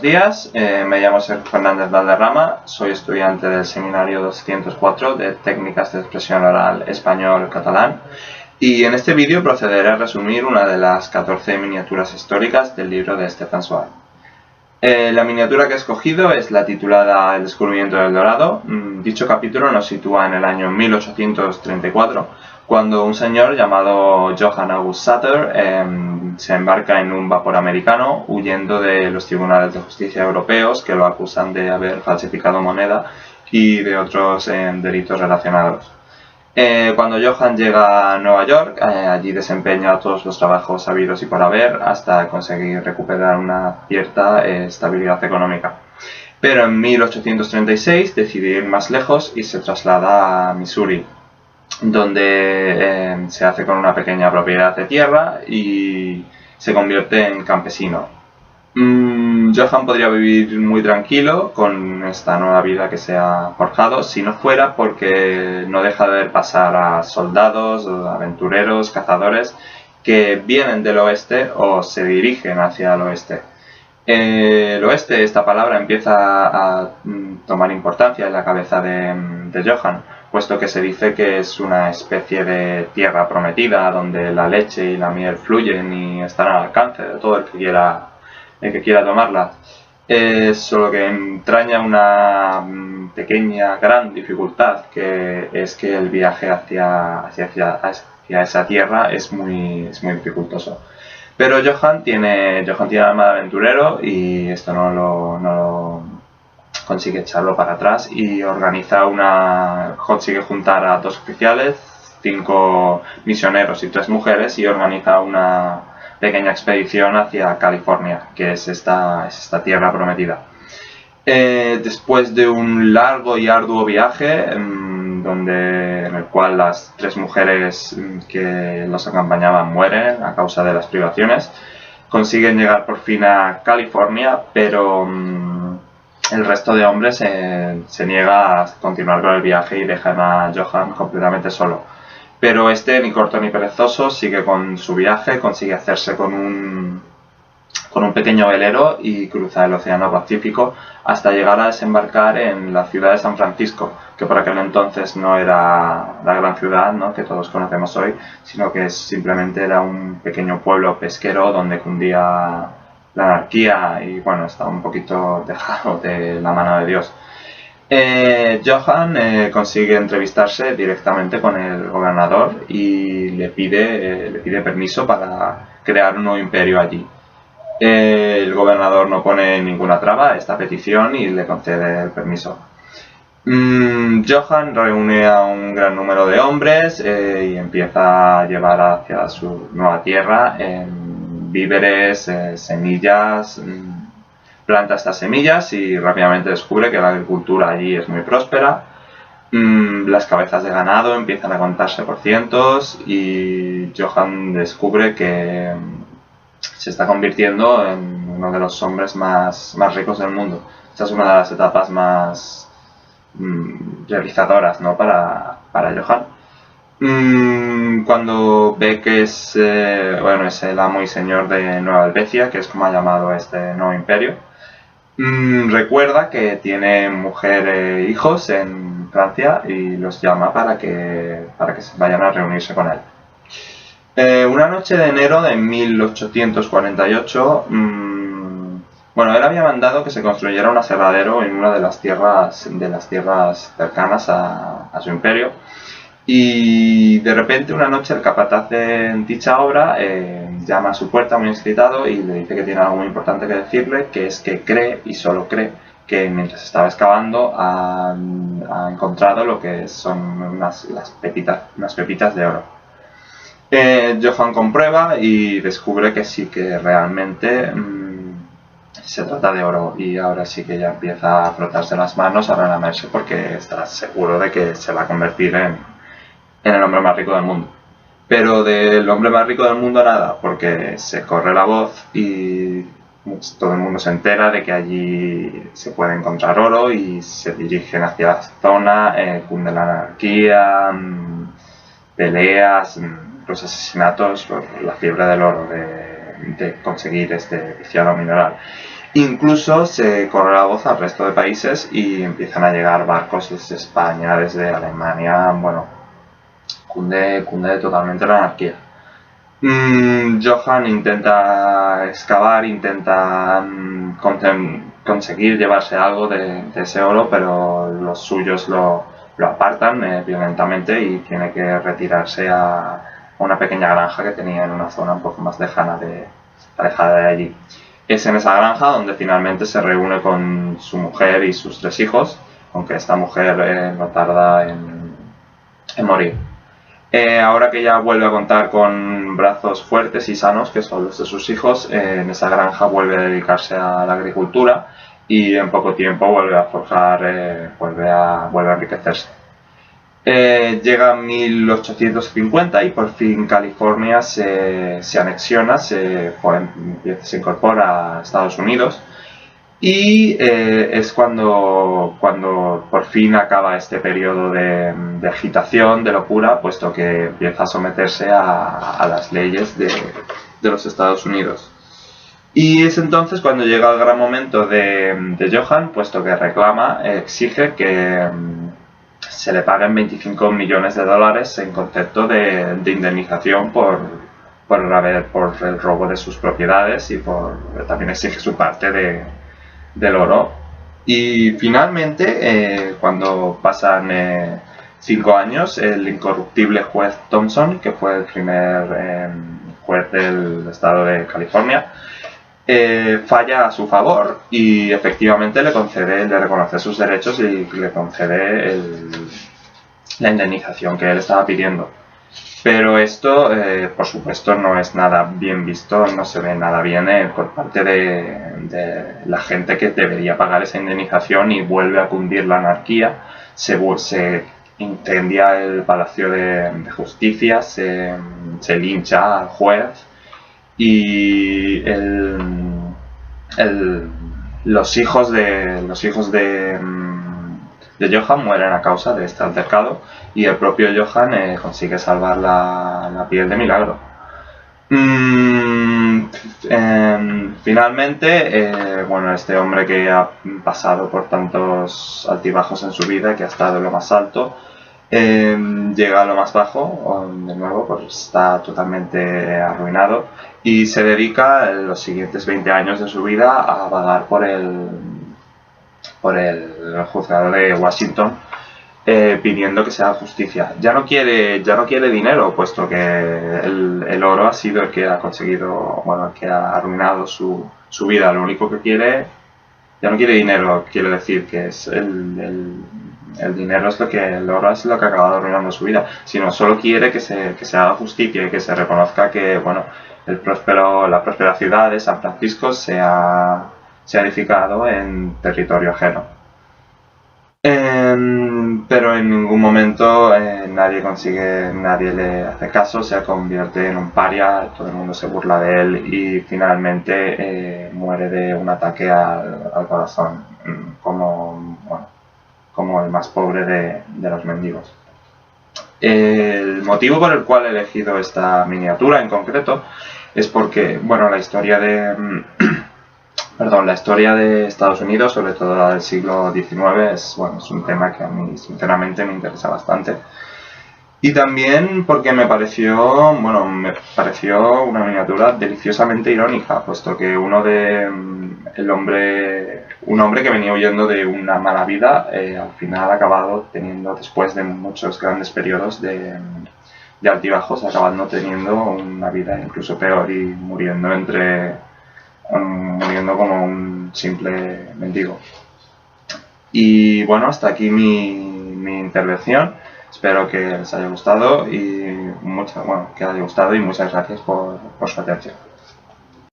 buenos días, me llamo Sergio Fernández Valderrama, soy estudiante del seminario 204 de Técnicas de Expresión Oral Español-Catalán y en este vídeo procederé a resumir una de las 14 miniaturas históricas del libro de Stefan Zweig. La miniatura que he escogido es la titulada El descubrimiento del Dorado. Dicho capítulo nos sitúa en el año 1834, cuando un señor llamado Johann August Sutter se embarca en un vapor americano huyendo de los tribunales de justicia europeos que lo acusan de haber falsificado moneda y de otros delitos relacionados. Cuando Johann llega a Nueva York, allí desempeña todos los trabajos habidos y por haber hasta conseguir recuperar una cierta estabilidad económica. Pero en 1836 decide ir más lejos y se traslada a Missouri, donde se hace con una pequeña propiedad de tierra y se convierte en campesino. Johann podría vivir muy tranquilo con esta nueva vida que se ha forjado si no fuera porque no deja de ver pasar a soldados, aventureros, cazadores que vienen del oeste o se dirigen hacia el oeste. El oeste, esta palabra empieza a tomar importancia en la cabeza de Johann, puesto que se dice que es una especie de tierra prometida donde la leche y la miel fluyen y están al alcance de todo el que quiera tomarlas. Solo que entraña una pequeña, gran dificultad, que es que el viaje hacia esa tierra es muy dificultoso. Pero Johann tiene alma de aventurero y esto no lo consigue echarlo para atrás y consigue juntar a 2 oficiales, 5 misioneros y 3 mujeres y organiza una pequeña expedición hacia California, que es esta tierra prometida. Después de un largo y arduo viaje, en el cual las 3 mujeres que los acompañaban mueren a causa de las privaciones, consiguen llegar por fin a California, pero el resto de hombres se niega a continuar con el viaje y dejan a Johann completamente solo. Pero ni corto ni perezoso, sigue con su viaje, consigue hacerse con un pequeño velero y cruza el Océano Pacífico hasta llegar a desembarcar en la ciudad de San Francisco, que por aquel entonces no era la gran ciudad, ¿no?, que todos conocemos hoy, sino que simplemente era un pequeño pueblo pesquero donde cundía la anarquía y bueno, estaba un poquito dejado de la mano de Dios. Johann consigue entrevistarse directamente con el gobernador y le pide permiso para crear un nuevo imperio allí. El gobernador no pone ninguna traba a esta petición y le concede el permiso. Johann reúne a un gran número de hombres y empieza a llevar hacia su nueva tierra víveres, semillas. Planta estas semillas y rápidamente descubre que la agricultura allí es muy próspera. Las cabezas de ganado empiezan a contarse por cientos y Johann descubre que se está convirtiendo en uno de los hombres más ricos del mundo. Esta es una de las etapas más realizadoras, ¿no?, para Johann. Cuando ve que es el amo y señor de Nueva Helvecia, que es como ha llamado este nuevo imperio, recuerda que tiene mujer e hijos en Francia y los llama para que vayan a reunirse con él. Una noche de enero de 1848, él había mandado que se construyera un aserradero en una de las tierras cercanas a su imperio. Y de repente una noche el capataz de dicha obra llama a su puerta muy excitado y le dice que tiene algo muy importante que decirle, que es que cree, y solo cree, que mientras estaba excavando ha encontrado lo que son unas pepitas de oro. Johann comprueba y descubre que sí, que realmente se trata de oro, y ahora sí que ya empieza a frotarse las manos, a relamerse, porque está seguro de que se va a convertir en el hombre más rico del mundo. Pero del hombre más rico del mundo nada, porque se corre la voz y todo el mundo se entera de que allí se puede encontrar oro y se dirigen hacia la zona, cunde la anarquía, peleas, los asesinatos, la fiebre del oro, de conseguir este preciado mineral. Incluso se corre la voz al resto de países y empiezan a llegar barcos desde España, desde Alemania, bueno, cunde totalmente la anarquía. Johan intenta excavar, intenta conseguir llevarse algo de ese oro, pero los suyos lo apartan violentamente y tiene que retirarse a una pequeña granja que tenía en una zona un poco más alejada de allí. Es en esa granja donde finalmente se reúne con su mujer y sus 3 hijos, aunque esta mujer no tarda en morir. Ahora que ya vuelve a contar con brazos fuertes y sanos, que son los de sus hijos, en esa granja vuelve a dedicarse a la agricultura y en poco tiempo vuelve a forjar, vuelve a enriquecerse. Llega 1850 y por fin California se anexiona, se incorpora a Estados Unidos y es cuando por fin acaba este periodo de agitación, de locura, puesto que empieza a someterse a las leyes de los Estados Unidos. Y es entonces cuando llega el gran momento de Johan, puesto que reclama, exige que se le paguen $25 millones en concepto de indemnización por el robo de sus propiedades y también exige su parte del oro. Y finalmente, cuando pasan 5 años, el incorruptible juez Thompson, que fue el primer juez del estado de California, falla a su favor y efectivamente le reconoce sus derechos y le concede la indemnización que él estaba pidiendo. Pero esto, por supuesto, no es nada bien visto, no se ve nada bien por parte de la gente que debería pagar esa indemnización, y vuelve a cundir la anarquía. Se incendia el Palacio de Justicia, se lincha al juez y los hijos de Johan mueren a causa de este altercado y el propio Johan consigue salvar la piel de milagro. Finalmente, bueno, este hombre que ha pasado por tantos altibajos en su vida, que ha estado en lo más alto, llega a lo más bajo, de nuevo, pues está totalmente arruinado y se dedica los siguientes 20 años de su vida a vagar por el juzgado de Washington, pidiendo que se haga justicia. Ya no quiere dinero, puesto que el oro ha sido el que ha conseguido, bueno, el que ha arruinado su vida. Lo único que quiere, ya no quiere dinero, quiero decir que es el dinero es el oro es lo que ha acabado arruinando su vida, sino solo quiere que se haga justicia y que se reconozca que, bueno, la próspera ciudad de San Francisco se ha edificado en territorio ajeno. Pero en ningún momento nadie le hace caso, se convierte en un paria, todo el mundo se burla de él y finalmente muere de un ataque al corazón, como el más pobre de los mendigos. El motivo por el cual he elegido esta miniatura en concreto es porque, bueno, la historia de Estados Unidos, sobre todo la del siglo XIX, es un tema que a mí sinceramente me interesa bastante. Y también porque me pareció una miniatura deliciosamente irónica, puesto que un hombre que venía huyendo de una mala vida, al final ha acabado teniendo, después de muchos grandes periodos de altibajos, acabando teniendo una vida incluso peor y muriendo como un simple mendigo. Y bueno, hasta aquí mi intervención. Espero que les haya gustado y muchas gracias por su atención.